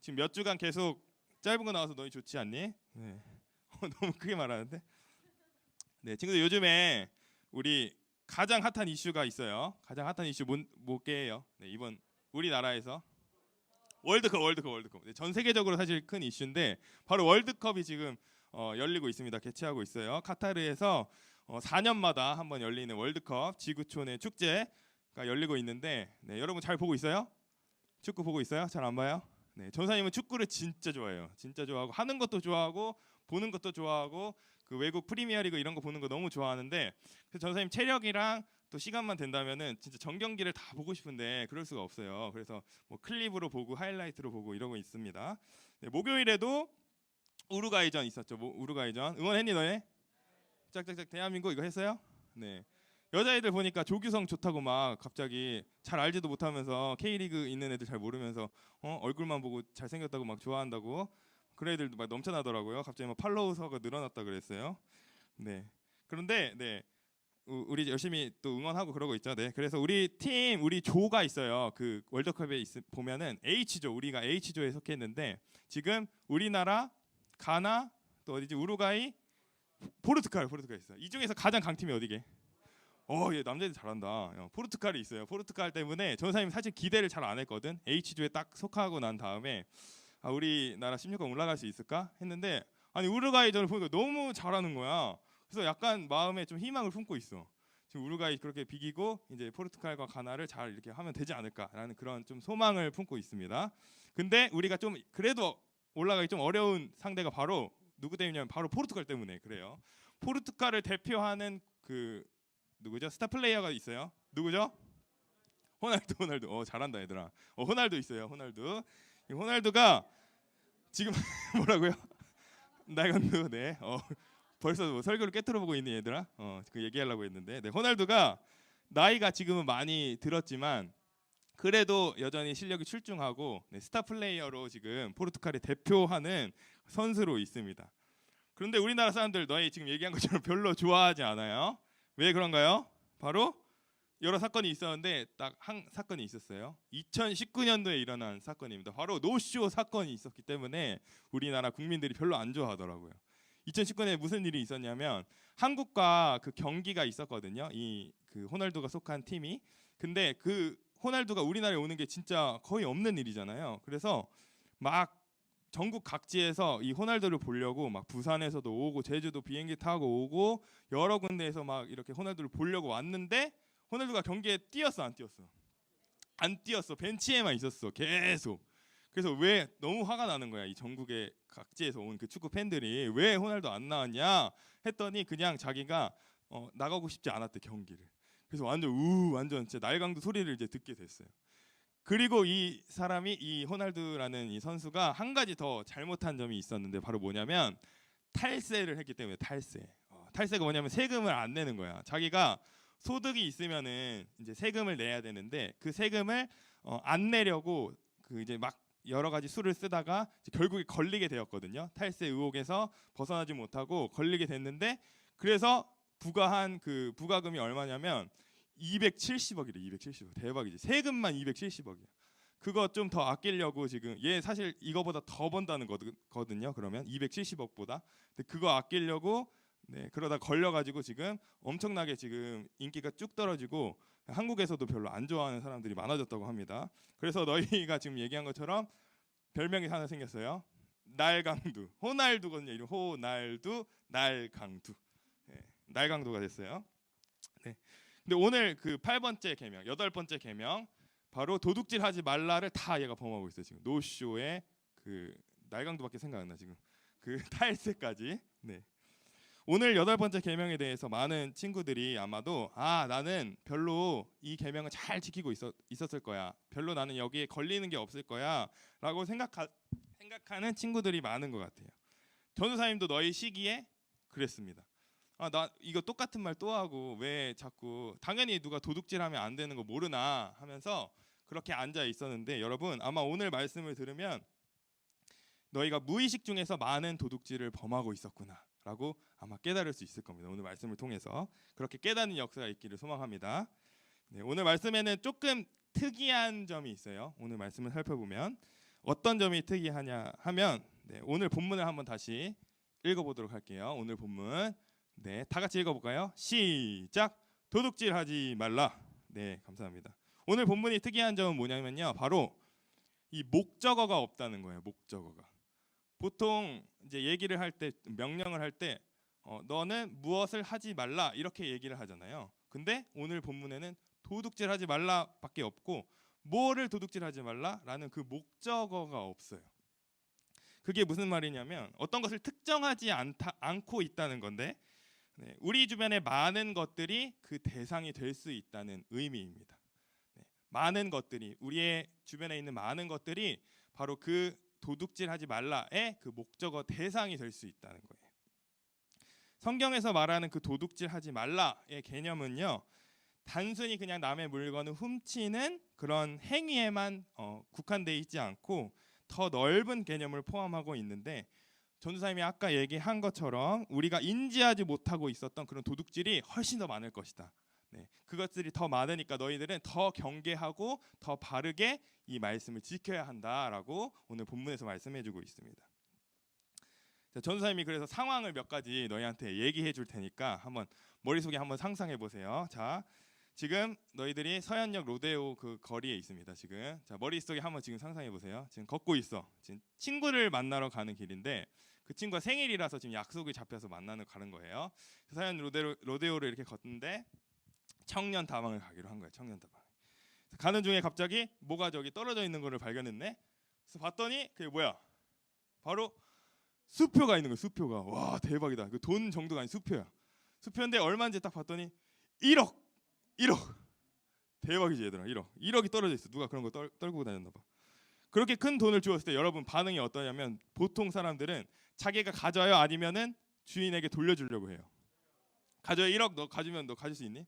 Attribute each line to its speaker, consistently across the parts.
Speaker 1: 지금 몇 주간 계속 짧은 거 나와서 너희 좋지 않니? 네. 너무 크게 말하는데. 네, 친구들 요즘에 우리 가장 핫한 이슈가 있어요. 가장 핫한 이슈 뭐게요? 네, 이번 우리나라에서 월드컵. 네, 전 세계적으로 사실 큰 이슈인데 바로 월드컵이 지금 열리고 있습니다. 개최하고 있어요. 카타르에서 4년마다 한번 열리는 월드컵 지구촌의 축제가 열리고 있는데 네, 여러분 잘 보고 있어요? 축구 보고 있어요? 잘 안 봐요? 네, 전사님은 축구를 진짜 좋아해요. 진짜 좋아하고 하는 것도 좋아하고 보는 것도 좋아하고 그 외국 프리미어리그 이런 거 보는 거 너무 좋아하는데 그래서 전사님 체력이랑 또 시간만 된다면은 진짜 전 경기를 다 보고 싶은데 그럴 수가 없어요. 그래서 뭐 클립으로 보고 하이라이트로 보고 이러고 있습니다. 네, 목요일에도 우루과이전 있었죠. 우루과이전 응원했니 너네? 짝짝짝 대한민국 이거 했어요? 네. 여자애들 보니까 조규성 좋다고 막 갑자기 잘 알지도 못하면서 K리그 있는 애들 잘 모르면서 얼굴만 보고 잘생겼다고 막 좋아한다고 그런 애들도 막 넘쳐나더라고요. 갑자기 막 팔로우 수가 늘어났다 그랬어요. 네. 그런데 네. 우리 열심히 또 응원하고 그러고 있죠. 네. 그래서 우리 팀 우리 조가 있어요. 그 월드컵에 보면은 H조 우리가 H조에 속했는데 지금 우리나라, 가나 또 어디지 우루과이, 포르투갈 있어요. 이 중에서 가장 강팀이 어디게? 얘 남자애들 잘한다. 포르투갈이 있어요. 포르투갈 때문에 전사님 사실 기대를 잘 안 했거든. H조에 딱 속하고 난 다음에 우리나라 16강 올라갈 수 있을까 했는데 아니 우루과이전을 보니까 너무 잘하는 거야. 그래서 약간 마음에 좀 희망을 품고 있어. 지금 우루과이 그렇게 비기고 이제 포르투갈과 가나를 잘 이렇게 하면 되지 않을까라는 그런 좀 소망을 품고 있습니다. 근데 우리가 좀 그래도 올라가기 좀 어려운 상대가 바로 누구 때문이냐면 바로 포르투갈 때문에 그래요. 포르투갈을 대표하는 그 누구죠? 스타 플레이어가 있어요. 누구죠? 호날두. 잘한다 얘들아. 호날두 있어요. 호날두가 지금 뭐라고요? 날강도 네. 벌써 뭐 설교를 깨트려 보고 있는 얘들아. 그 얘기하려고 했는데. 네, 호날두가 나이가 지금은 많이 들었지만 그래도 여전히 실력이 출중하고 네, 스타 플레이어로 지금 포르투갈을 대표하는 선수로 있습니다. 그런데 우리나라 사람들 너희 지금 얘기한 것처럼 별로 좋아하지 않아요. 왜 그런가요? 바로 여러 사건이 있었는데 딱 한 사건이 있었어요. 2019년도에 일어난 사건입니다. 바로 노쇼 사건이 있었기 때문에 우리나라 국민들이 별로 안 좋아하더라고요. 2019년에 무슨 일이 있었냐면 한국과 그 경기가 있었거든요. 이 그 호날두가 속한 팀이. 근데 그 호날두가 우리나라에 오는 게 진짜 거의 없는 일이잖아요. 그래서 막 전국 각지에서 이 호날두를 보려고 막 부산에서도 오고 제주도 비행기 타고 오고 여러 군데에서 막 이렇게 호날두를 보려고 왔는데 호날두가 경기에 뛰었어 안 뛰었어? 안 뛰었어. 벤치에만 있었어. 계속. 그래서 왜 너무 화가 나는 거야. 이 전국의 각지에서 온 그 축구 팬들이 왜 호날두 안 나왔냐 했더니 그냥 자기가 나가고 싶지 않았대 경기를. 그래서 완전 진짜 날강도 소리를 이제 듣게 됐어요. 그리고 이 사람이 이 호날두라는 이 선수가 한 가지 더 잘못한 점이 있었는데 바로 뭐냐면 탈세를 했기 때문에 탈세가 뭐냐면 세금을 안 내는 거야. 자기가 소득이 있으면은 이제 세금을 내야 되는데 그 세금을 안 내려고 그 이제 막 여러 가지 수를 쓰다가 결국에 걸리게 되었거든요. 탈세 의혹에서 벗어나지 못하고 걸리게 됐는데 그래서 부과한 그 부과금이 얼마냐면 270억이래. 270억. 대박이지. 세금만 270억이야. 그거 좀 더 아끼려고 지금 얘 사실 이거보다 더 번다는 거거든요. 그러면 270억보다. 근데 그거 아끼려고 네, 그러다 걸려가지고 지금 엄청나게 지금 인기가 쭉 떨어지고 한국에서도 별로 안 좋아하는 사람들이 많아졌다고 합니다. 그래서 너희가 지금 얘기한 것처럼 별명이 하나 생겼어요. 날강두. 호날두거든요. 이름 호날두, 날강두. 네, 날강두가 됐어요. 네. 근데 오늘 그 8번째 계명, 8번째 계명 바로 도둑질하지 말라를 다 얘가 범하고 있어요. 지금 노쇼에 그 날강두밖에 생각 안 나 지금. 그 탈세까지. 네. 오늘 8번째 계명에 대해서 많은 친구들이 아마도 나는 별로 이 계명을 잘 지키고 있었을 거야. 별로 나는 여기에 걸리는 게 없을 거야라고 생각하는 친구들이 많은 것 같아요. 전우사님도 너희 시기에 그랬습니다. 나 이거 똑같은 말 또 하고 왜 자꾸 당연히 누가 도둑질하면 안 되는 거 모르나 하면서 그렇게 앉아 있었는데 여러분 아마 오늘 말씀을 들으면 너희가 무의식 중에서 많은 도둑질을 범하고 있었구나라고 아마 깨달을 수 있을 겁니다. 오늘 말씀을 통해서 그렇게 깨닫는 역사가 있기를 소망합니다. 네, 오늘 말씀에는 조금 특이한 점이 있어요. 오늘 말씀을 살펴보면 어떤 점이 특이하냐 하면 오늘 본문을 한번 다시 읽어보도록 할게요. 오늘 본문 다 같이 읽어볼까요? 시작. 도둑질하지 말라. 네, 감사합니다. 오늘 본문이 특이한 점은 뭐냐면요, 바로 이 목적어가 없다는 거예요. 목적어가. 보통 이제 얘기를 할 때, 명령을 할 때 너는 무엇을 하지 말라 이렇게 얘기를 하잖아요. 근데 오늘 본문에는 도둑질하지 말라밖에 없고 뭐를 도둑질하지 말라라는 그 목적어가 없어요. 그게 무슨 말이냐면 어떤 것을 특정하지 않고 있다는 건데 우리 주변에 많은 것들이 그 대상이 될 수 있다는 의미입니다. 많은 것들이, 우리의 주변에 있는 많은 것들이 바로 그 도둑질하지 말라의 그 목적어 대상이 될 수 있다는 거예요. 성경에서 말하는 그 도둑질하지 말라의 개념은요, 단순히 그냥 남의 물건을 훔치는 그런 행위에만 국한되어 있지 않고 더 넓은 개념을 포함하고 있는데, 전도사님이 아까 얘기한 것처럼 우리가 인지하지 못하고 있었던 그런 도둑질이 훨씬 더 많을 것이다. 그것들이 더 많으니까 너희들은 더 경계하고 더 바르게 이 말씀을 지켜야 한다라고 오늘 본문에서 말씀해주고 있습니다. 전도사님이 그래서 상황을 몇 가지 너희한테 얘기해 줄 테니까 한번 머릿속에 한번 상상해 보세요. 자, 지금 너희들이 서현역 로데오 그 거리에 있습니다. 지금 자, 머릿속에 한번 지금 상상해 보세요. 지금 걷고 있어. 지금 친구를 만나러 가는 길인데 그 친구가 생일이라서 지금 약속이 잡혀서 만나러 가는 거예요. 서현 로데오를 이렇게 걷는데 청년 다방을 가기로 한 거예요. 청년 다방. 가는 중에 갑자기 뭐가 저기 떨어져 있는 거를 발견했네. 그래서 봤더니 그게 뭐야? 바로 수표가 있는 거예요. 수표가. 와, 대박이다. 그 돈 정도가 아닌 수표야. 수표인데 얼마인지 딱 봤더니 1억. 대박이지 얘들아. 1억이 떨어져 있어. 누가 그런 거 떨고 다녔나 봐. 그렇게 큰 돈을 주었을 때 여러분 반응이 어떠냐면 보통 사람들은 자기가 가져요 아니면은 주인에게 돌려주려고 해요. 가져요. 1억 너 가지면 너 가질 수 있니?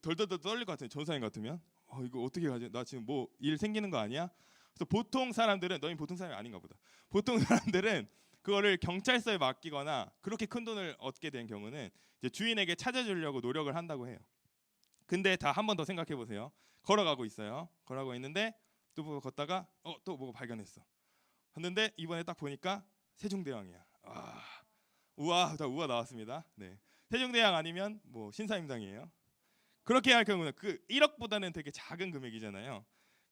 Speaker 1: 덜덜덜 떨릴 것 같아요. 전사님 같으면 이거 어떻게 가져? 나 지금 뭐 일 생기는 거 아니야? 그래서 보통 사람들은, 너희 보통 사람이 아닌가 보다. 보통 사람들은 그거를 경찰서에 맡기거나 그렇게 큰 돈을 얻게 된 경우는 이제 주인에게 찾아주려고 노력을 한다고 해요. 근데 다 한 번 더 생각해 보세요. 걸어가고 있어요. 걸어가고 있는데 또 보고 걷다가 또 뭐가 발견했어. 했는데 이번에 딱 보니까 세종대왕이야. 우와 나왔습니다. 네, 세종대왕 아니면 뭐 신사임당이에요. 그렇게 할 경우는 그 1억보다는 되게 작은 금액이잖아요.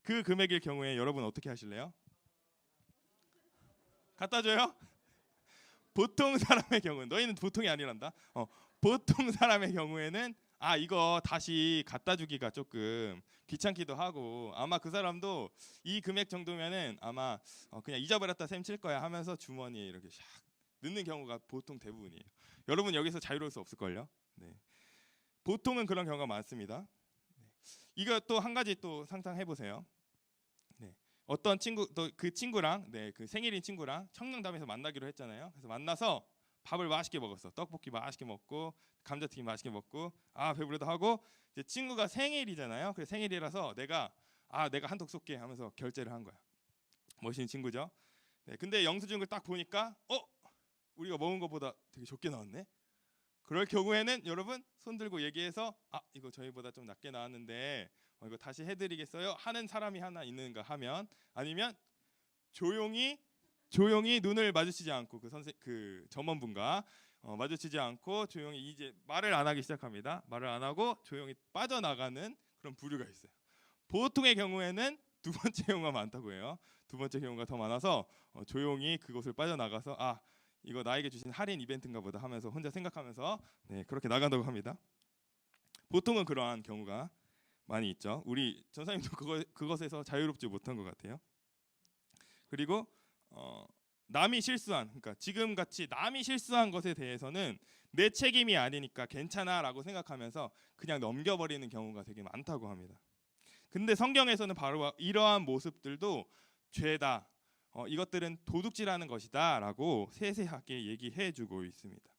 Speaker 1: 그 금액일 경우에 여러분 어떻게 하실래요? 갖다 줘요? 보통 사람의 경우는, 너희는 보통이 아니란다. 보통 사람의 경우에는 이거 다시 갖다 주기가 조금 귀찮기도 하고 아마 그 사람도 이 금액 정도면은 아마 그냥 잊어버렸다 셈 칠 거야 하면서 주머니에 이렇게 샥 넣는 경우가 보통 대부분이에요. 여러분 여기서 자유로울 수 없을걸요? 네. 보통은 그런 경우가 많습니다. 이거 또 한 가지 또 상상해 보세요. 어떤 친구, 또 그 친구랑 그 생일인 친구랑 청량담에서 만나기로 했잖아요. 그래서 만나서 밥을 맛있게 먹었어. 떡볶이 맛있게 먹고 감자튀김 맛있게 먹고 배부르다 하고 이제 친구가 생일이잖아요. 그래서 생일이라서 내가 한턱 쏠게 하면서 결제를 한 거야. 멋있는 친구죠. 근데 영수증을 딱 보니까 우리가 먹은 것보다 되게 적게 나왔네. 그럴 경우에는 여러분 손 들고 얘기해서 이거 저희보다 좀 낮게 나왔는데 이거 다시 해드리겠어요 하는 사람이 하나 있는가 하면, 아니면 조용히 눈을 마주치지 않고 그 점원분과 마주치지 않고 조용히 이제 말을 안 하기 시작합니다. 말을 안 하고 조용히 빠져나가는 그런 부류가 있어요. 보통의 경우에는 두 번째 경우가 많다고 해요. 두 번째 경우가 더 많아서 조용히 그곳을 빠져나가서 이거 나에게 주신 할인 이벤트인가 보다 하면서 혼자 생각하면서 그렇게 나간다고 합니다. 보통은 그러한 경우가 많이 있죠. 우리 전사님도 그것에서 자유롭지 못한 것 같아요. 그리고 남이 실수한, 그러니까 지금 같이 남이 실수한 것에 대해서는 내 책임이 아니니까 괜찮아라고 생각하면서 그냥 넘겨버리는 경우가 되게 많다고 합니다. 근데 성경에서는 바로 이러한 모습들도 죄다, 이것들은 도둑질하는 것이다라고 세세하게 얘기해주고 있습니다.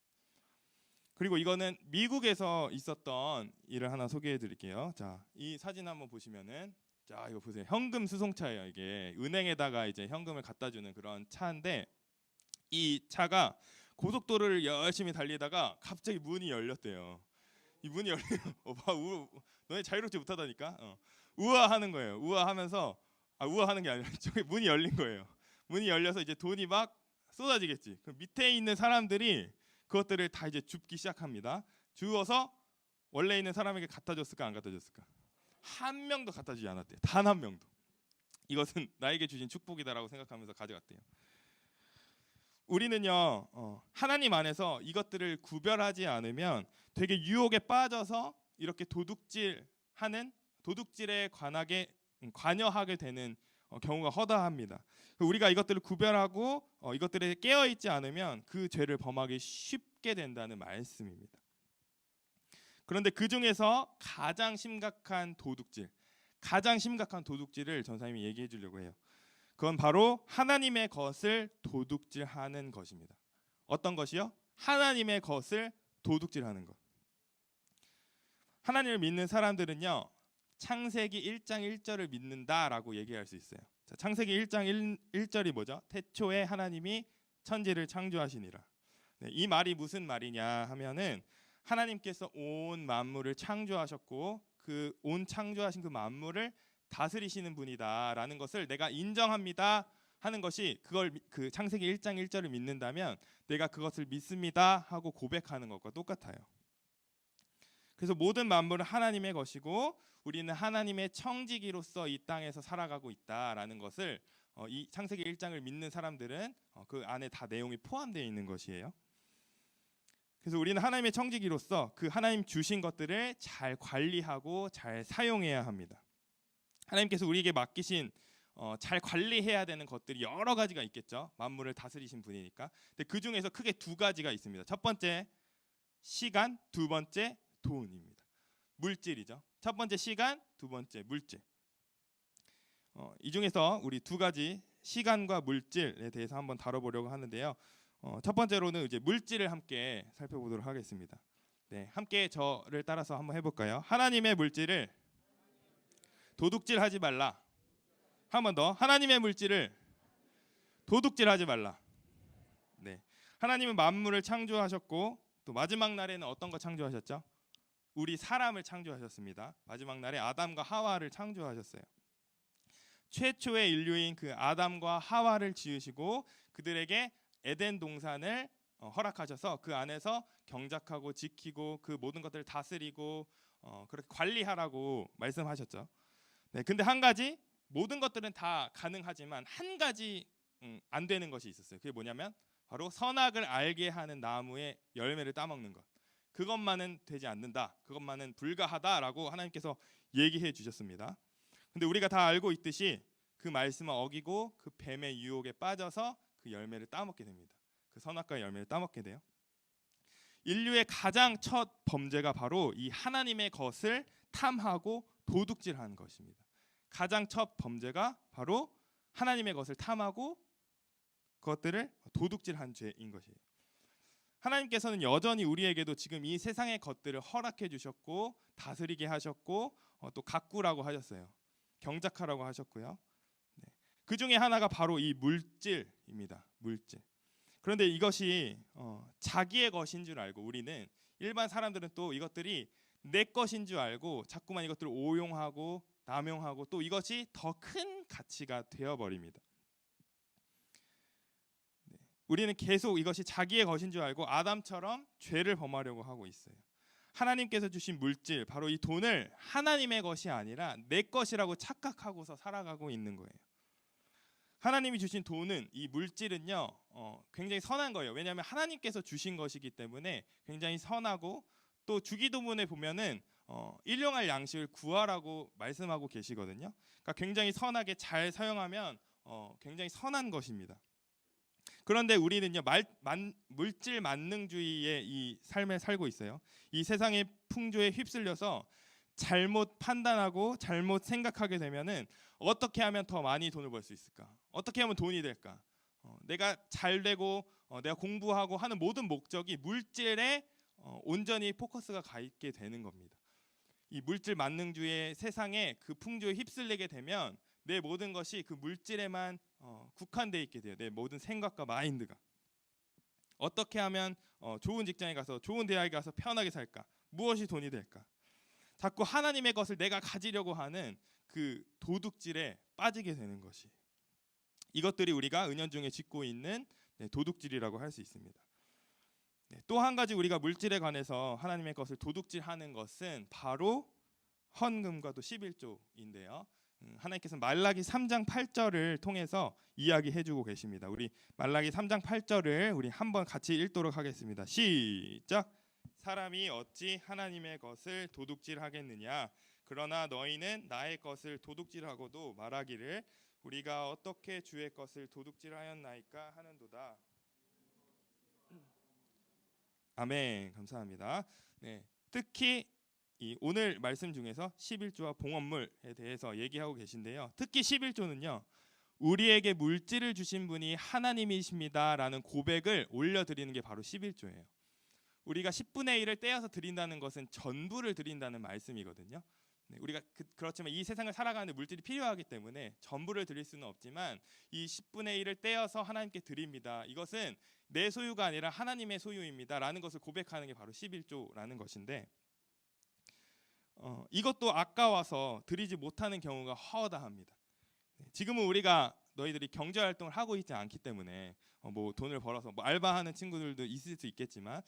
Speaker 1: 그리고 이거는 미국에서 있었던 일을 하나 소개해드릴게요. 자, 이 사진 한번 보시면은, 자 이거 보세요. 현금 수송차예요. 이게 은행에다가 이제 현금을 갖다주는 그런 차인데, 이 차가 고속도로를 열심히 달리다가 갑자기 문이 열렸대요. 이 문이 열리면 너네 자유롭지 못하다니까. 우아하는 거예요. 우아하면서 우아하는 게 아니라 저기 문이 열린 거예요. 문이 열려서 이제 돈이 막 쏟아지겠지. 그 밑에 있는 사람들이 그것들을 다 이제 줍기 시작합니다. 주워서 원래 있는 사람에게 갖다 줬을까 안 갖다 줬을까? 한 명도 갖다 주지 않았대요. 단 한 명도. 이것은 나에게 주신 축복이다라고 생각하면서 가져갔대요. 우리는요 하나님 안에서 이것들을 구별하지 않으면 되게 유혹에 빠져서 이렇게 도둑질에 관여하게 되는 경우가 허다합니다. 우리가 이것들을 구별하고 이것들에 깨어 있지 않으면 그 죄를 범하기 쉽게 된다는 말씀입니다. 그런데 그 중에서 가장 심각한 도둑질을 전사님이 얘기해 주려고 해요. 그건 바로 하나님의 것을 도둑질하는 것입니다. 어떤 것이요? 하나님의 것을 도둑질하는 것. 하나님을 믿는 사람들은요 창세기 1장 1절을 믿는다라고 얘기할 수 있어요. 자, 창세기 1장 1절이 뭐죠? 태초에 하나님이 천지를 창조하시니라. 네, 이 말이 무슨 말이냐 하면은 하나님께서 온 만물을 창조하셨고 그 온 창조하신 그 만물을 다스리시는 분이다라는 것을 내가 인정합니다 하는 것이 그 창세기 1장 1절을 믿는다면 내가 그것을 믿습니다 하고 고백하는 것과 똑같아요. 그래서 모든 만물은 하나님의 것이고 우리는 하나님의 청지기로서 이 땅에서 살아가고 있다라는 것을 이 창세기 1장을 믿는 사람들은 그 안에 다 내용이 포함되어 있는 것이에요. 그래서 우리는 하나님의 청지기로서 그 하나님 주신 것들을 잘 관리하고 잘 사용해야 합니다. 하나님께서 우리에게 맡기신 잘 관리해야 되는 것들이 여러 가지가 있겠죠. 만물을 다스리신 분이니까. 근데 그 중에서 크게 두 가지가 있습니다. 첫 번째 시간, 두 번째 돈입니다. 물질이죠. 첫 번째 시간, 두 번째 물질. 이 중에서 우리 두 가지 시간과 물질에 대해서 한번 다뤄보려고 하는데요. 첫 번째로는 이제 물질을 함께 살펴보도록 하겠습니다. 네, 함께 저를 따라서 한번 해볼까요? 하나님의 물질을 도둑질하지 말라. 한 번 더. 하나님의 물질을 도둑질하지 말라. 네, 하나님은 만물을 창조하셨고 또 마지막 날에는 어떤 거 창조하셨죠? 우리 사람을 창조하셨습니다. 마지막 날에 아담과 하와를 창조하셨어요. 최초의 인류인 그 아담과 하와를 지으시고 그들에게 에덴 동산을 허락하셔서 그 안에서 경작하고 지키고 그 모든 것들을 다스리고 그렇게 관리하라고 말씀하셨죠. 네, 근데 한 가지 모든 것들은 다 가능하지만 한 가지 안 되는 것이 있었어요. 그게 뭐냐면 바로 선악을 알게 하는 나무의 열매를 따먹는 것. 그것만은 되지 않는다. 그것만은 불가하다라고 하나님께서 얘기해 주셨습니다. 근데 우리가 다 알고 있듯이 그 말씀을 어기고 그 뱀의 유혹에 빠져서 그 열매를 따먹게 됩니다. 그 선악과의 열매를 따먹게 돼요. 인류의 가장 첫 범죄가 바로 이 하나님의 것을 탐하고 도둑질하는 것입니다. 가장 첫 범죄가 바로 하나님의 것을 탐하고 그것들을 도둑질한 죄인 것이에요. 하나님께서는 여전히 우리에게도 지금 이 세상의 것들을 허락해 주셨고 다스리게 하셨고 또 가꾸라고 하셨어요. 경작하라고 하셨고요. 네. 그 중에 하나가 바로 이 물질입니다. 물질. 그런데 이것이 자기의 것인 줄 알고 우리는 일반 사람들은 또 이것들이 내 것인 줄 알고 자꾸만 이것들을 오용하고 남용하고 또 이것이 더 큰 가치가 되어버립니다. 네. 우리는 계속 이것이 자기의 것인 줄 알고 아담처럼 죄를 범하려고 하고 있어요. 하나님께서 주신 물질, 바로 이 돈을 하나님의 것이 아니라 내 것이라고 착각하고서 살아가고 있는 거예요. 하나님이 주신 돈은, 이 물질은요 굉장히 선한 거예요. 왜냐하면 하나님께서 주신 것이기 때문에 굉장히 선하고 또 주기도문에 보면은 일용할 양식을 구하라고 말씀하고 계시거든요. 그러니까 굉장히 선하게 잘 사용하면 굉장히 선한 것입니다. 그런데 우리는요 물질 만능주의의 이 삶을 살고 있어요. 이 세상의 풍조에 휩쓸려서 잘못 판단하고 잘못 생각하게 되면은 어떻게 하면 더 많이 돈을 벌 수 있을까? 어떻게 하면 돈이 될까? 내가 잘 되고 내가 공부하고 하는 모든 목적이 물질에 온전히 포커스가 가 있게 되는 겁니다. 이 물질 만능주의의 세상에 그 풍조에 휩쓸리게 되면 내 모든 것이 그 물질에만 국한되어 있게 돼요. 내 모든 생각과 마인드가. 어떻게 하면 좋은 직장에 가서 좋은 대학에 가서 편하게 살까? 무엇이 돈이 될까? 자꾸 하나님의 것을 내가 가지려고 하는 그 도둑질에 빠지게 되는 것이. 이것들이 우리가 은연중에 짓고 있는 도둑질이라고 할 수 있습니다. 또 한 가지 우리가 물질에 관해서 하나님의 것을 도둑질하는 것은 바로 헌금과도 11조인데요. 하나님께서는 말라기 3장 8절을 통해서 이야기해주고 계십니다. 우리 말라기 3장 8절을 우리 한번 같이 읽도록 하겠습니다. 시작. 사람이 어찌 하나님의 것을 도둑질하겠느냐? 그러나 너희는 나의 것을 도둑질하고도 말하기를 우리가 어떻게 주의 것을 도둑질하였나이까 하는도다. 아멘. 감사합니다. 네, 특히 이 오늘 말씀 중에서 11조와 봉헌물에 대해서 얘기하고 계신데요. 특히 11조는요. 우리에게 물질을 주신 분이 하나님이십니다라는 고백을 올려드리는 게 바로 11조예요. 우리가 10분의 1을 떼어서 드린다는 것은 전부를 드린다는 말씀이거든요. 우리가 그렇지만 이 세상을 살아가는데 물질이 필요하기 때문에 전부를 드릴 수는 없지만 이 10분의 1을 떼어서 하나님께 드립니다. 이것은 내 소유가 아니라 하나님의 소유입니다라는 것을 고백하는 게 바로 11조라는 것인데 이것도 아까워서 드리지 못하는 경우가 허다합니다. 지금은 우리가 너희들이 경제 활동을 하고 있지 않기 때문에 뭐 돈을 벌어서 뭐 알바하는 친구들도 있을 수 있겠지만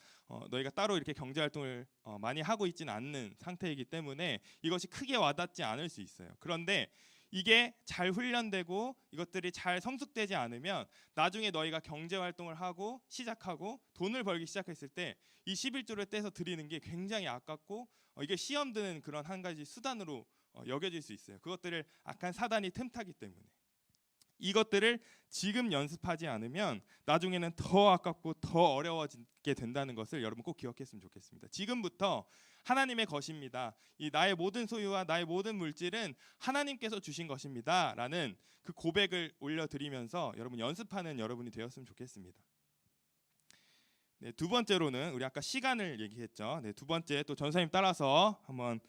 Speaker 1: 너희가 따로 이렇게 경제 활동을 많이 하고 있지는 않는 상태이기 때문에 이것이 크게 와닿지 않을 수 있어요. 그런데 이게 잘 훈련되고 이것들이 잘 성숙되지 않으면 나중에 너희가 경제 활동을 하고 시작하고 돈을 벌기 시작했을 때 이 11조를 떼서 드리는 게 굉장히 아깝고 이게 시험 드는 그런 한 가지 수단으로 여겨질 수 있어요. 그것들을 악한 사단이 틈타기 때문에 이것들을 지금 연습하지 않으면 나중에는 더 아깝고 더 어려워지게 된다는 것을 여러분 꼭 기억했으면 좋겠습니다. 지금부터 하나님의 것입니다. 이 나의 모든 소유와 나의 모든 물질은 하나님께서 주신 것입니다. 라는 그 고백을 올려드리면서 여러분 연습하는 여러분이 되었으면 좋겠습니다. 네, 두 번째로는 우리 아까 시간을 얘기했죠. 네, 두 번째 또 전사님 따라서 한번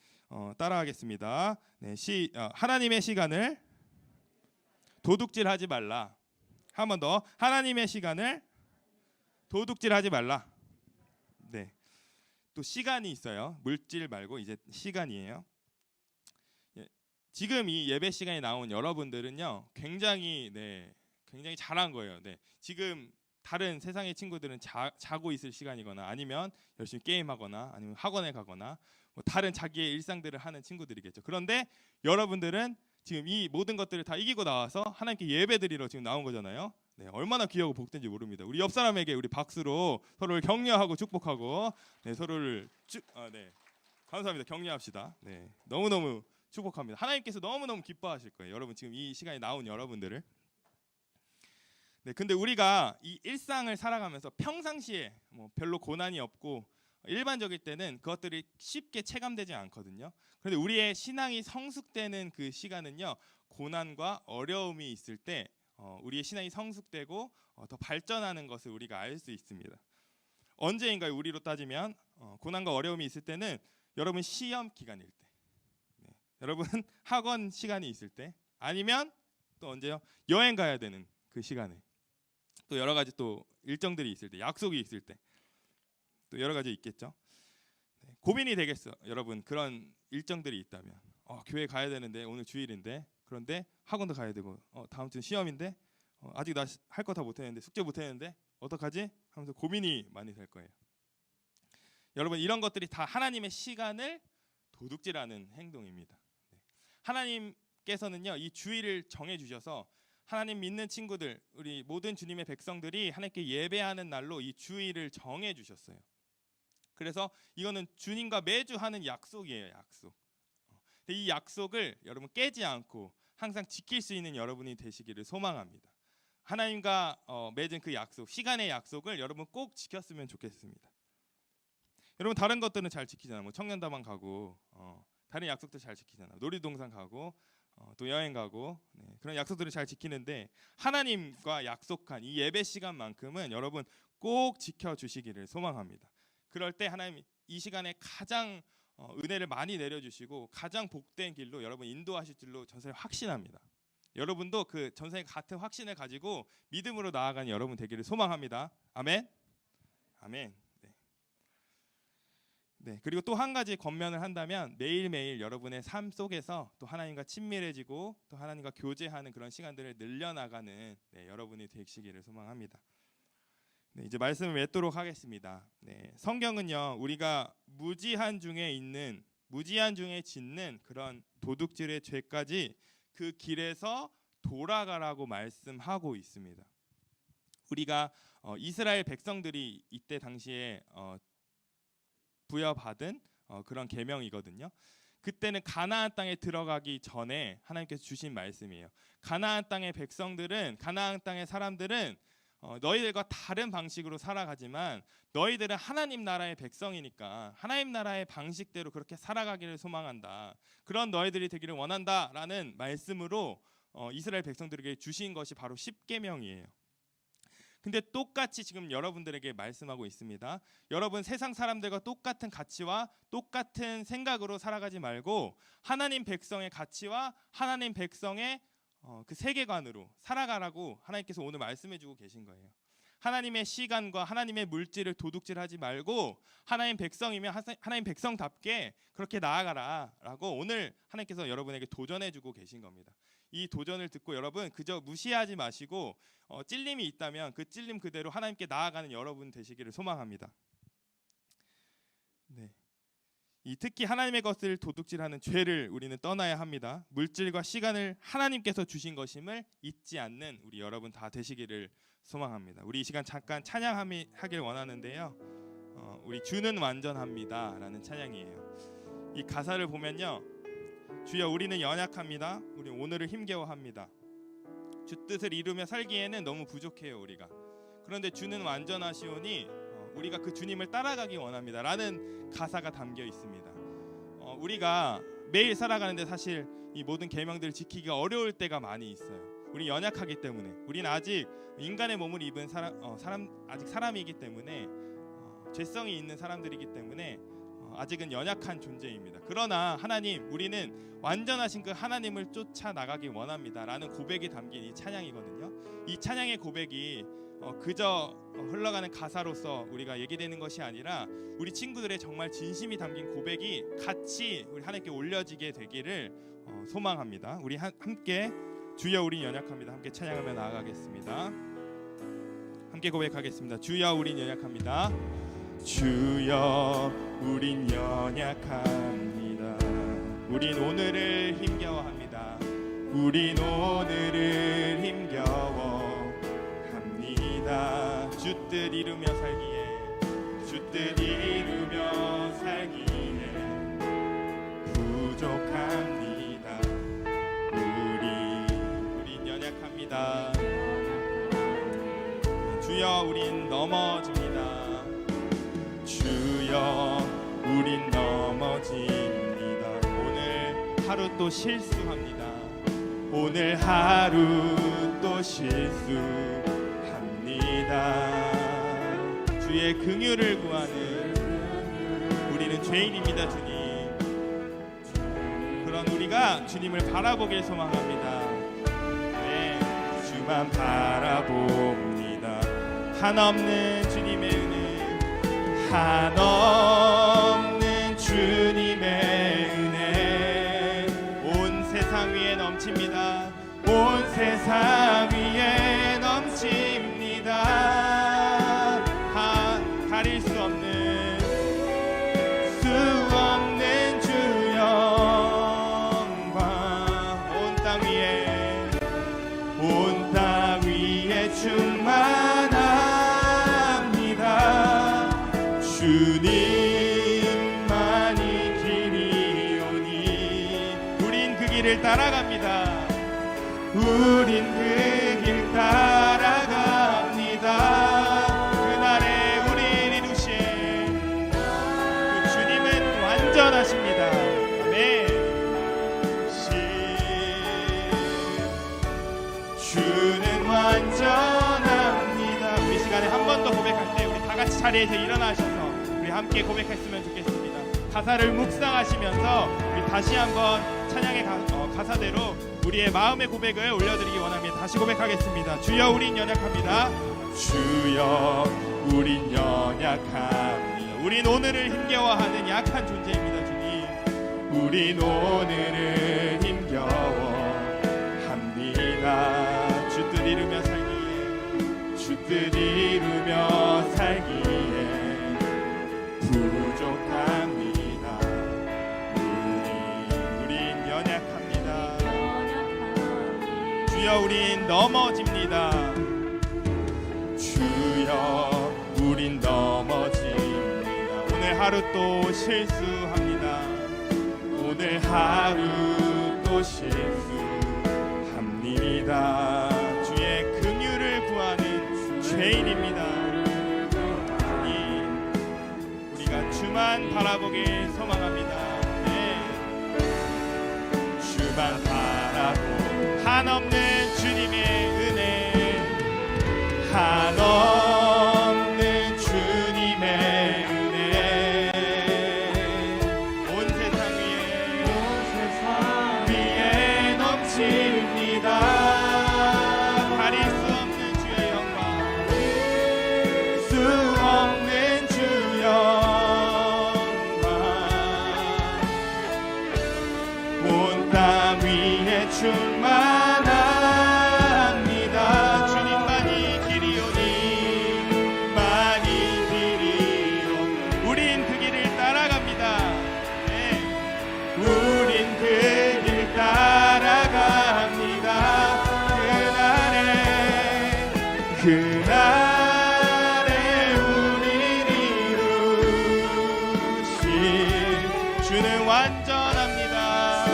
Speaker 1: 따라하겠습니다. 네, 하나님의 시간을 도둑질하지 말라. 한 번 더. 하나님의 시간을 도둑질하지 말라. 네. 또 시간이 있어요. 물질 말고 이제 시간이에요. 예, 지금 이 예배 시간에 나온 여러분들은요, 굉장히 잘한 거예요. 네. 지금 다른 세상의 친구들은 자고 있을 시간이거나 아니면 열심히 게임하거나 아니면 학원에 가거나 뭐 다른 자기의 일상들을 하는 친구들이겠죠. 그런데 여러분들은 지금 이 모든 것들을 다 이기고 나와서 하나님께 예배드리러 지금 나온 거잖아요. 네, 얼마나 귀하고 복된지 모릅니다. 우리 옆 사람에게 우리 박수로 서로를 격려하고 축복하고 서로를 감사합니다. 격려합시다. 네, 너무너무 축복합니다. 하나님께서 너무너무 기뻐하실 거예요. 여러분 지금 이 시간에 나온 여러분들을. 네, 근데 우리가 이 일상을 살아가면서 평상시에 뭐 별로 고난이 없고 일반적일 때는 그것들이 쉽게 체감되지 않거든요. 그런데 우리의 신앙이 성숙되는 그 시간은요, 고난과 어려움이 있을 때 우리의 신앙이 성숙되고 더 발전하는 것을 우리가 알 수 있습니다. 언제인가요? 우리로 따지면 고난과 어려움이 있을 때는 여러분 시험 기간일 때, 여러분 학원 시간이 있을 때, 아니면 또 언제요? 여행 가야 되는 그 시간에, 또 여러 가지 또 일정들이 있을 때, 약속이 있을 때, 또 여러 가지 있겠죠. 고민이 되겠어, 여러분. 그런 일정들이 있다면 교회 가야 되는데 오늘 주일인데, 그런데 학원도 가야 되고 다음 주는 시험인데 아직 나 할 거 다 못했는데, 숙제 못했는데 어떡하지? 하면서 고민이 많이 될 거예요. 여러분 이런 것들이 다 하나님의 시간을 도둑질하는 행동입니다. 하나님께서는요 이 주일을 정해 주셔서 하나님 믿는 친구들, 우리 모든 주님의 백성들이 하나님께 예배하는 날로 이 주일을 정해 주셨어요. 그래서 이거는 주님과 매주 하는 약속이에요. 약속. 이 약속을 여러분 깨지 않고 항상 지킬 수 있는 여러분이 되시기를 소망합니다. 하나님과 맺은 그 약속, 시간의 약속을 여러분 꼭 지켰으면 좋겠습니다. 여러분 다른 것들은 잘 지키잖아요. 뭐 청년다방 가고 다른 약속도 잘 지키잖아요. 놀이동산 가고 또 여행 가고 그런 약속들을 잘 지키는데 하나님과 약속한 이 예배 시간만큼은 여러분 꼭 지켜주시기를 소망합니다. 그럴 때 하나님 이 시간에 가장 은혜를 많이 내려주시고 가장 복된 길로 여러분 인도하실 줄로 전사님 확신합니다. 여러분도 그 전사님 같은 확신을 가지고 믿음으로 나아가는 여러분 되기를 소망합니다. 아멘. 아멘. 네, 그리고 또 한 가지 권면을 한다면 매일매일 여러분의 삶 속에서 또 하나님과 친밀해지고 또 하나님과 교제하는 그런 시간들을 늘려나가는 여러분이 되시기를 소망합니다. 네, 이제 말씀을 맺도록 하겠습니다. 네, 성경은요, 우리가 무지한 중에 짓는 그런 도둑질의 죄까지 그 길에서 돌아가라고 말씀하고 있습니다. 우리가 이스라엘 백성들이 이때 당시에 부여받은 그런 계명이거든요. 그때는 가나안 땅에 들어가기 전에 하나님께서 주신 말씀이에요. 가나안 땅의 백성들은, 가나안 땅의 사람들은 너희들과 다른 방식으로 살아가지만 너희들은 하나님 나라의 백성이니까 하나님 나라의 방식대로 그렇게 살아가기를 소망한다. 그런 너희들이 되기를 원한다라는 말씀으로 이스라엘 백성들에게 주신 것이 바로 십계명이에요. 근데 똑같이 지금 여러분들에게 말씀하고 있습니다. 여러분 세상 사람들과 똑같은 가치와 똑같은 생각으로 살아가지 말고 하나님 백성의 가치와 하나님 백성의 그 세계관으로 살아가라고 하나님께서 오늘 말씀해주고 계신 거예요. 하나님의 시간과 하나님의 물질을 도둑질하지 말고 하나님 백성이면 하나님 백성답게 그렇게 나아가라라고 오늘 하나님께서 여러분에게 도전해주고 계신 겁니다. 이 도전을 듣고 여러분 그저 무시하지 마시고 찔림이 있다면 그 찔림 그대로 하나님께 나아가는 여러분 되시기를 소망합니다. 네. 특히 하나님의 것을 도둑질하는 죄를 우리는 떠나야 합니다. 물질과 시간을 하나님께서 주신 것임을 잊지 않는 우리 여러분 다 되시기를 소망합니다. 우리 이 시간 잠깐 찬양하길 원하는데요. 우리 주는 완전합니다 라는 찬양이에요. 이 가사를 보면요, 주여 우리는 연약합니다. 우리 오늘을 힘겨워합니다. 주 뜻을 이루며 살기에는 너무 부족해요 우리가. 그런데 주는 완전하시오니 우리가 그 주님을 따라가기 원합니다 라는 가사가 담겨 있습니다. 우리가 매일 살아가는데 사실 이 모든 계명들을 지키기가 어려울 때가 많이 있어요. 우리 연약하기 때문에, 우리는 아직 인간의 몸을 입은 아직 사람이기 때문에 죄성이 있는 사람들이기 때문에 아직은 연약한 존재입니다. 그러나 하나님, 우리는 완전하신 그 하나님을 쫓아 나가기 원합니다 라는 고백이 담긴 이 찬양이거든요. 이 찬양의 고백이 그저 흘러가는 가사로서 우리가 얘기되는 것이 아니라 우리 친구들의 정말 진심이 담긴 고백이 같이 우리 하나님께 올려지게 되기를 소망합니다. 우리 함께 주여 우린 연약합니다 함께 찬양하며 나아가겠습니다. 함께 고백하겠습니다. 주여 우린 연약합니다. 주여 우린 연약합니다. 우린 오늘을 힘겨워합니다. 우린 오늘을 힘겨워합니다. 주 뜻 이루며 살기에, 주 뜻 이루며 살기에 부족합니다. 우린 연약합니다. 주여 우린 넘어집니다. 주여 우린 넘어집니다. 오늘 하루 또 실수합니다. 오늘 하루 또 실수합니다. 주의 긍휼을 구하는 우리는 죄인입니다. 주님, 그런 우리가 주님을 바라보길 소망합니다. 네, 주만 바라봅니다. 한없는 주님의 은혜, 한없는 주님의 은혜 온 세상 위에 넘칩니다. 온 세상 위에 넘칩니다. 가릴 수 없는 주 영광 온 땅 위에 충만합니다. 주님만이 길이오니 우린 그 길을 따라갑니다. 우린 그 길 따라갑니다. 그날에 우리를 이루신 그 주님은 완전하십니다. 아멘. 주는 완전합니다. 우리 시간에 한 번 더 고백할 때 우리 다 같이 자리에서 일어나셔서 우리 함께 고백했으면 좋겠습니다. 가사를 묵상하시면서 우리 다시 한번 찬양의 가사대로 우리의 마음의 고백을 올려드리기 원합니다. 다시 고백하겠습니다. 주여 우린 연약합니다. 주여 우린 연약합니다. 우린 오늘을 힘겨워하는 약한 존재입니다. 주님, 우린 오늘을 힘겨워합니다. 주 뜻 이루며 살기에, 주 뜻 이루며 살기에 부족합니다. 우린 연약합니다. 주여, 우린 넘어집니다. 주여, 우린 넘어집니다. 오늘 하루 또 실수합니다. 오늘 하루 또 실수합니다. 주의 긍휼을 구하는 죄인입니다. 우리가 주만 바라보길 소망합니다. 네. 주만 바라보 한없는 주님의 은혜, 한없는 주님의 은혜, 온 세상 위에 넘칩니다. 가릴 수 없는 주의 영광, 수 없는 주 영광, 온 땅 위에 충만합니다. 주님만이 길이오니, 만이 길이오니, 우린 그 길을 따라갑니다. 네. 우린 그 길 따라갑니다. 그날에 우리를 이루신 주는 완전합니다.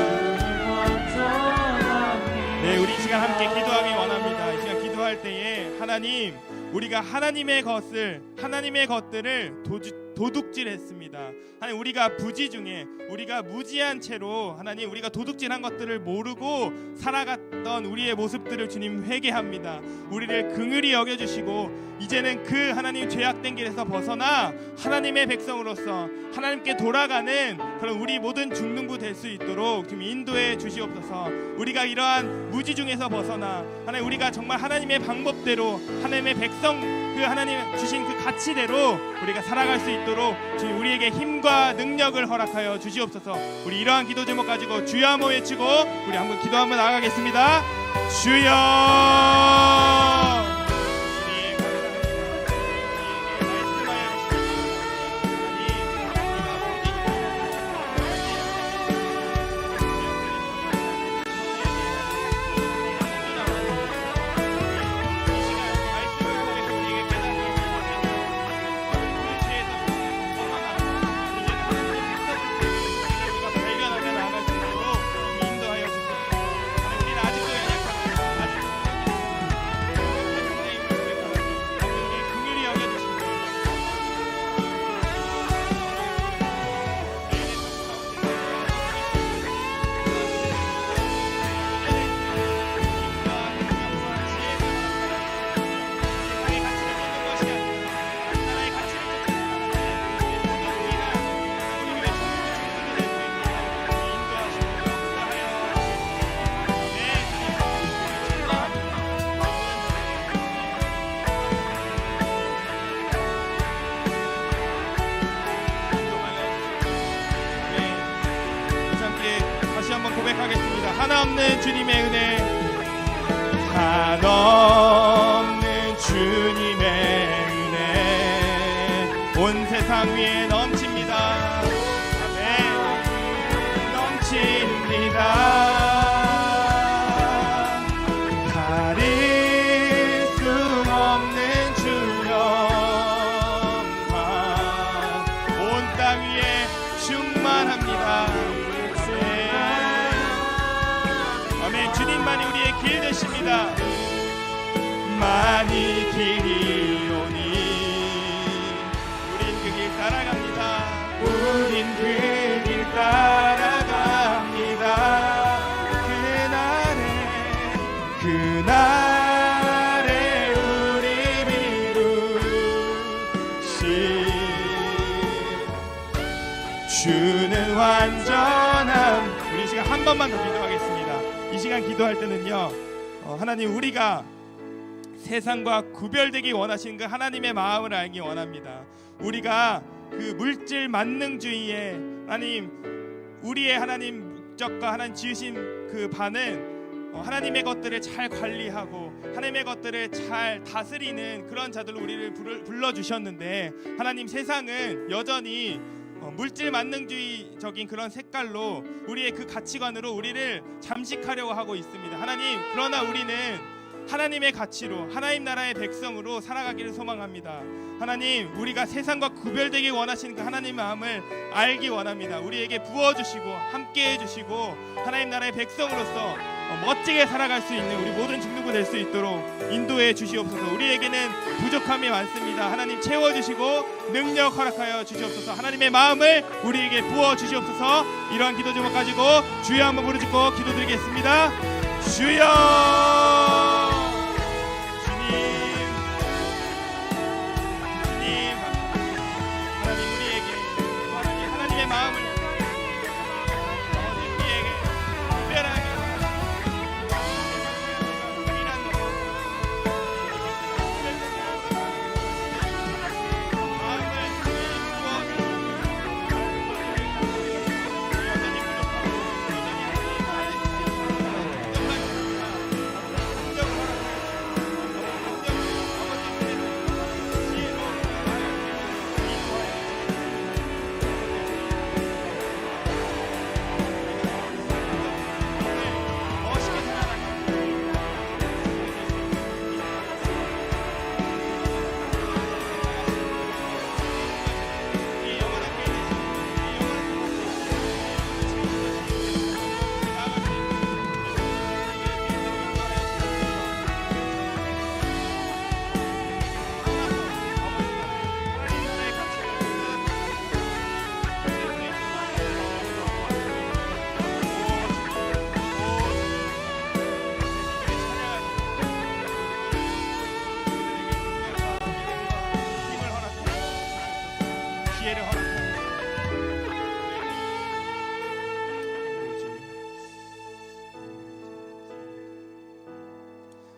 Speaker 1: 네, 우리 이 시간 함께 기도하기 원합니다. 이 시간 기도할 때에 하나님, 우리가 하나님의 것들을 도둑질했습니다. 하나님, 우리가 부지 중에 우리가 무지한 채로 하나님, 우리가 도둑질한 것들을 모르고 살아갔던 우리의 모습들을 주님 회개합니다. 우리를 긍휼히 여겨주시고 이제는 그 하나님 죄악된 길에서 벗어나 하나님의 백성으로서 하나님께 돌아가는 그런 우리 모든 중등부 될 수 있도록 지금 인도해 주시옵소서. 우리가 이러한 무지 중에서 벗어나 하나님, 우리가 정말 하나님의 방법대로 하나님의 백성, 그 하나님 주신 그 가치대로 우리가 살아갈 수 있도록 주님 우리에게 힘과 능력을 허락하여 주시옵소서. 우리 이러한 기도 제목 가지고 주여 한번 외치고 우리 한번 기도 한번 나가겠습니다. 주여. 고백하겠습니다. 하나 없는 주님의 은혜, 하나 없는 주님의 은혜, 온 세상 위에 넘칩니다. 네, 넘칩니다. 가릴 수 없는 주 영광, 온 땅 위에 충만합니다. 주님만이 우리의 길 되십니다. 많이 길이 오니 우린 그 길 따라갑니다. 우린 그 길 따라갑니다. 그날에 우리 이루신 주는 완전함. 우리 시간 한 번만 더 기도하겠습니다. 이 시간 기도할 때는요, 하나님, 우리가 세상과 구별되기 원하시는 그 하나님의 마음을 알기 원합니다. 우리가 그 물질 만능주의에 하나님 우리의 하나님 목적과 하나님 지으신 그 바는 하나님의 것들을 잘 관리하고 하나님의 것들을 잘 다스리는 그런 자들로 우리를 불러주셨는데 하나님 세상은 여전히 물질 만능주의적인 그런 색깔로 우리의 그 가치관으로 우리를 잠식하려고 하고 있습니다. 하나님 그러나 우리는 하나님의 가치로 하나님 나라의 백성으로 살아가기를 소망합니다. 하나님 우리가 세상과 구별되기 원하시는 그 하나님의 마음을 알기 원합니다. 우리에게 부어주시고 함께해 주시고 하나님 나라의 백성으로서 멋지게 살아갈 수 있는 우리 모든 중등부 될 수 있도록 인도해 주시옵소서. 우리에게는 부족함이 많습니다. 하나님 채워주시고 능력 허락하여 주시옵소서. 하나님의 마음을 우리에게 부어 주시옵소서. 이러한 기도 제목 가지고 주여 한번 부르짖고 기도드리겠습니다. 주여 마음을 우리에게 특별하게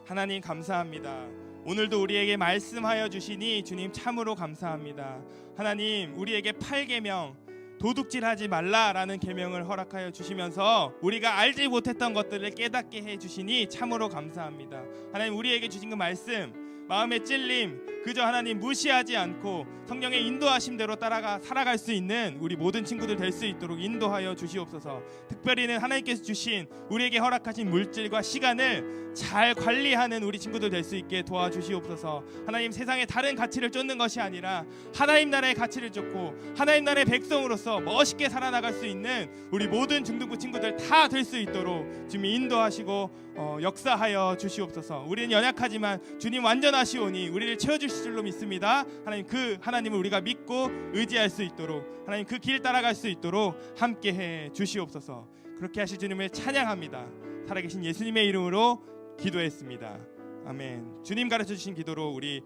Speaker 1: 하나님 감사합니다. 오늘도 우리에게 말씀하여 주시니 주님 참으로 감사합니다. 하나님 우리에게 8계명 도둑질하지 말라라는 계명을 허락하여 주시면서 우리가 알지 못했던 것들을 깨닫게 해 주시니 참으로 감사합니다. 하나님 우리에게 주신 그 말씀 마음의 찔림 그저 하나님 무시하지 않고 성령의 인도하심대로 따라가 살아갈 수 있는 우리 모든 친구들 될 수 있도록 인도하여 주시옵소서. 특별히는 하나님께서 주신 우리에게 허락하신 물질과 시간을 잘 관리하는 우리 친구들 될 수 있게 도와주시옵소서. 하나님 세상의 다른 가치를 쫓는 것이 아니라 하나님 나라의 가치를 쫓고 하나님 나라의 백성으로서 멋있게 살아나갈 수 있는 우리 모든 중등부 친구들 다 될 수 있도록 주님이 인도하시고 역사하여 주시옵소서. 우리는 연약하지만 주님 완전하시오니 우리를 채워주실 줄로 믿습니다. 하나님 그 하나님을 우리가 믿고 의지할 수 있도록 하나님 그 길 따라갈 수 있도록 함께해 주시옵소서. 그렇게 하실 주님을 찬양합니다. 살아계신 예수님의 이름으로 기도했습니다. 아멘. 주님 가르쳐 주신 기도로 우리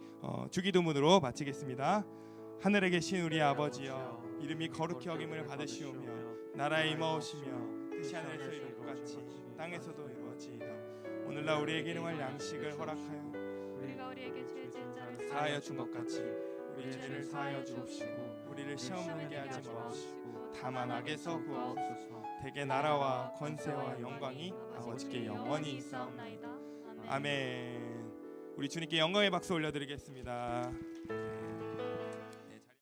Speaker 1: 주기도문으로 마치겠습니다. 하늘에 계신 우리 아버지여 이름이 거룩히 여김을 받으시오며 나라에 임하오시며 뜻이 하늘에서 이룬 것 같이 땅에서도 이루어지이다. 오늘날 우리에게 일용할 양식을 허락하여
Speaker 2: 우리가 우리에게 죄 지은 자를
Speaker 1: 사하여 준 것 같이 우리 죄를 사하여 주옵시고 우리를 시험하게 하지 마옵시고 다만 악에서 구하옵소서. 대개 나라와 권세와 영광이 아버지께 영원히 있사옵나이다. 아멘. 우리 주님께 영광의 박수 올려드리겠습니다.